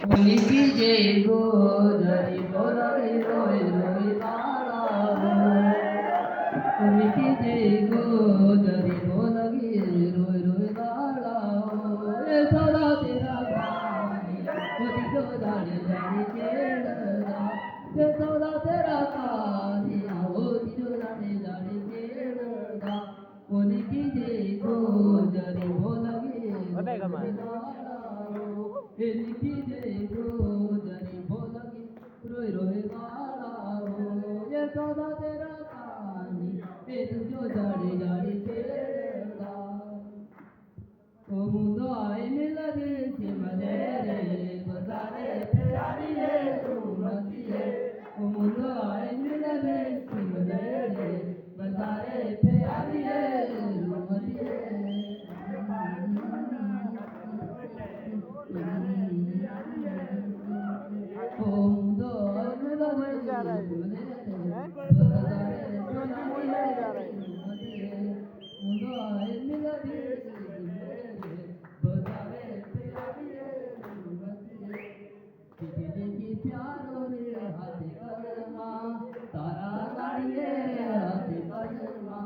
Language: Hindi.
उनकी जय गोदरी बोले रोए रोए तारा उनकी जय गोदरी बोलगी रोए रोए तारा ये सदा तेरा कहानी मोदी जो जाने जाने केड़ा ये सदा तेरा कहानी मोदी जो जाने जाने केड़ा उनकी जय गोदरी बोलगी रोए रोए तारा इनकी जय गोदरी बोलगी रोए रोए तारा ये सदा तेरा कहानी ये तुझो जाड़ी जाड़ी तेरा ओ मुंडो आए मिला दे सिमले रे बजारे प्यारी है तू मती है ओ मुंडो आए मिला दे सिमले रे बजारे प्यारी है तू मती है ओ मुंडो आए मिला दे सिमले रे बजारे प्यारी है तू मती है मुंडो आए मिला दे सिमले रे बजारे प्यारी है तू मती है देखी प्यारो रे हाथे करमा तारा गाड़िए हाथे करमा